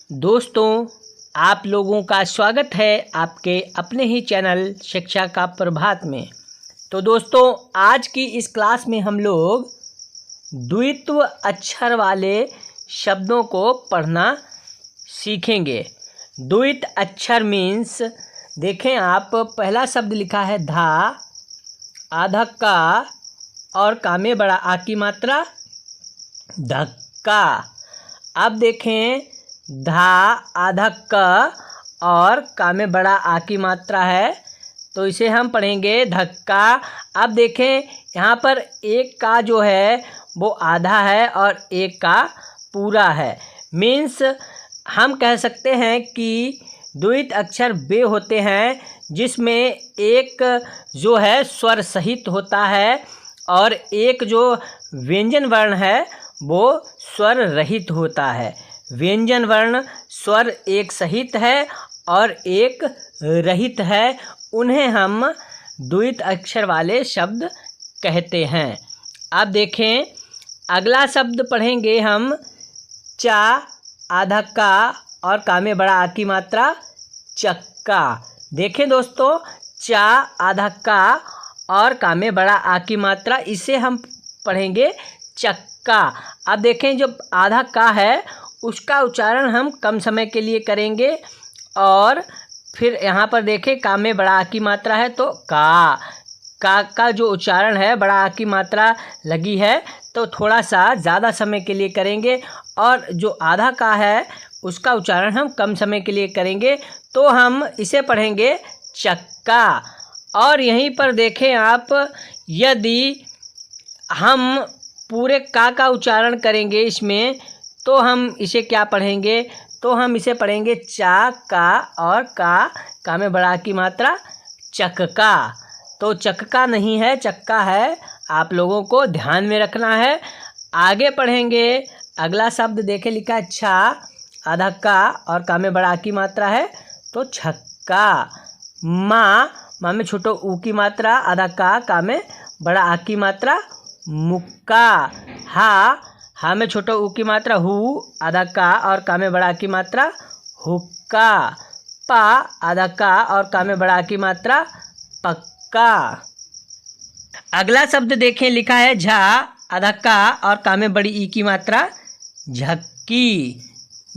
दोस्तों, आप लोगों का स्वागत है आपके अपने ही चैनल शिक्षा का प्रभात में। तो दोस्तों, आज की इस क्लास में हम लोग द्वित्व अक्षर वाले शब्दों को पढ़ना सीखेंगे। द्वित्व अक्षर मीन्स, देखें आप, पहला शब्द लिखा है धा, आधा का और का में बड़ा आ की मात्रा धक्का। अब देखें, धा, आधा क और का में बड़ा आ की मात्रा है, तो इसे हम पढ़ेंगे धक्का। अब देखें, यहाँ पर एक का जो है वो आधा है और एक का पूरा है। मीन्स हम कह सकते हैं कि द्वित्व अक्षर वे होते हैं जिसमें एक जो है स्वर सहित होता है और एक जो व्यंजन वर्ण है वो स्वर रहित होता है। व्यंजन वर्ण स्वर एक सहित है और एक रहित है, उन्हें हम द्वित्व अक्षर वाले शब्द कहते हैं। अब देखें, अगला शब्द पढ़ेंगे हम चा, आधा का और का में बड़ा आ की मात्रा चक्का। देखें दोस्तों, चा, आधा का और का में बड़ा आ की मात्रा, इसे हम पढ़ेंगे चक्का। अब देखें, जो आधा का है उसका उच्चारण हम कम समय के लिए करेंगे और फिर यहाँ पर देखें का में बड़ा आ की मात्रा है तो का जो उच्चारण है बड़ा आ की मात्रा लगी है तो थोड़ा सा ज़्यादा समय के लिए करेंगे, और जो आधा का है उसका उच्चारण हम कम समय के लिए करेंगे, तो हम इसे पढ़ेंगे चक्का। और यहीं पर देखें आप, यदि हम पूरे का उच्चारण करेंगे इसमें, तो हम इसे क्या पढ़ेंगे, तो हम इसे पढ़ेंगे चा, का और का में बड़ा की मात्रा चक्का। तो चक्का नहीं है, चक्का है, आप लोगों को ध्यान में रखना है। आगे पढ़ेंगे, अगला शब्द देखे लिखा है छा, आधा का और का में बड़ा की मात्रा है तो छक्का। माँ में छोटो ऊ की मात्रा, आधा का में बड़ा आ की मात्रा मुक्का। हा में छोटो ऊ की मात्रा हु, आधा का और का में बड़ा की मात्रा हुक्का। पा, आधा का और का में बड़ा की मात्रा पक्का। अगला शब्द देखें, लिखा है झा, आधा का और का में बड़ी ई की मात्रा झक्की।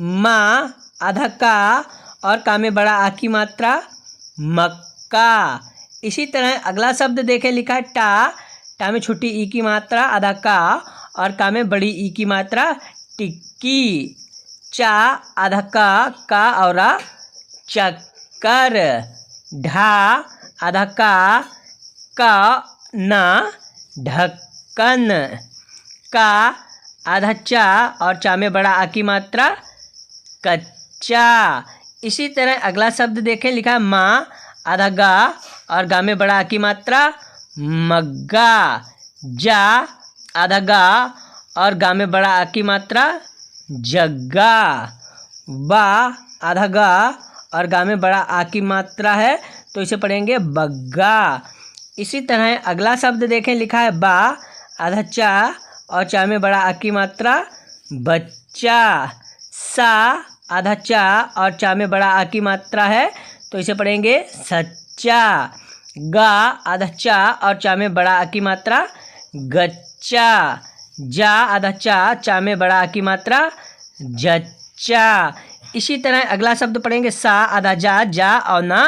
माँ, आधा का और का में बड़ा आ की मात्रा मक्का। इसी तरह अगला शब्द देखें, लिखा है टा में छोटी ई की मात्रा, आधा का और का में बड़ी ई की मात्रा टिक्की। चा, आधा का और चक्कर। ढा, आधा का ना ढक्कन। का, आधा चा और चा में बड़ा आ की मात्रा कच्चा। इसी तरह अगला शब्द देखें, लिखा है माँ, आधा गा और गा में बड़ा आ की मात्रा मग्गा। जा, आधा गा और गा में बड़ा आ की मात्रा जग्गा। बा, आधा गा और गा में बड़ा आ की मात्रा है तो इसे पढ़ेंगे बग्गा। इसी तरह अगला शब्द देखें, लिखा है बा, आधा चा और चा में बड़ा आ की मात्रा बच्चा। सा, आधा चा और चा में बड़ा आ की मात्रा है तो इसे पढ़ेंगे सच्चा। गा, आधा चा और चा में बड़ा आ की मात्रा गच्चा। जा, आधा चा में बड़ा आ की मात्रा जच्चा। इसी तरह अगला शब्द पढ़ेंगे सा, आधा जा और ना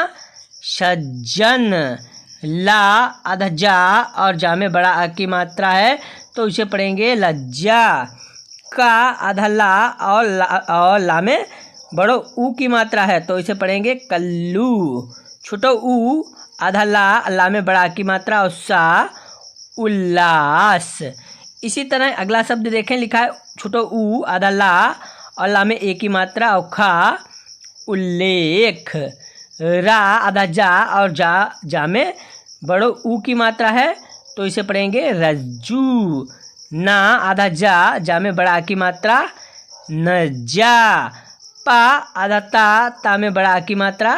सज्जन। ला, आधा जा और जा में बड़ा आ की मात्रा है तो इसे पढ़ेंगे लज्जा। का, आधा ला और ला में बड़ो ऊ की मात्रा है तो इसे पढ़ेंगे कल्लू। छोटो ऊ, आधा ला में बड़ा की मात्रा और सा उल्लास। इसी तरह अगला शब्द देखें, लिखा है छोटो ऊ, आधा ला और ला में एक की मात्रा और खा उल्लेख। रा, आधा जा और जा में बड़ो ऊ की मात्रा है तो इसे पढ़ेंगे रज्जू। ना, आधा जा में बड़ा की मात्रा नजा। पा, आधा ता में बड़ा की मात्रा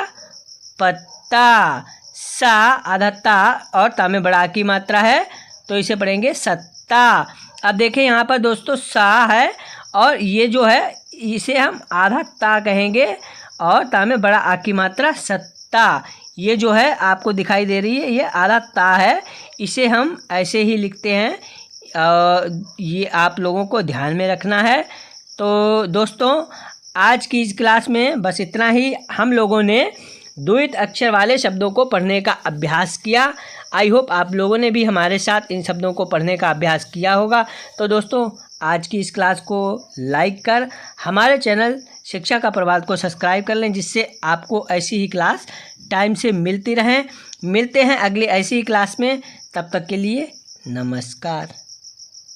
पत्ता। सा, आधा ता और ता में बड़ा की मात्रा है तो इसे पढ़ेंगे सत्ता। अब देखें यहाँ पर दोस्तों, सा है और ये जो है इसे हम आधा ता कहेंगे और ता में बड़ा आ की मात्रा सत्ता। ये जो है आपको दिखाई दे रही है, ये आधा ता है, इसे हम ऐसे ही लिखते हैं। ये आप लोगों को ध्यान में रखना है। तो दोस्तों आज की इस क्लास में बस इतना ही। हम लोगों ने द्वित अक्षर वाले शब्दों को पढ़ने का अभ्यास किया। आई होप आप लोगों ने भी हमारे साथ इन शब्दों को पढ़ने का अभ्यास किया होगा। तो दोस्तों आज की इस क्लास को लाइक कर हमारे चैनल शिक्षा का प्रभात को सब्सक्राइब कर लें, जिससे आपको ऐसी ही क्लास टाइम से मिलती रहें। मिलते हैं अगली ऐसी ही क्लास में, तब तक के लिए नमस्कार।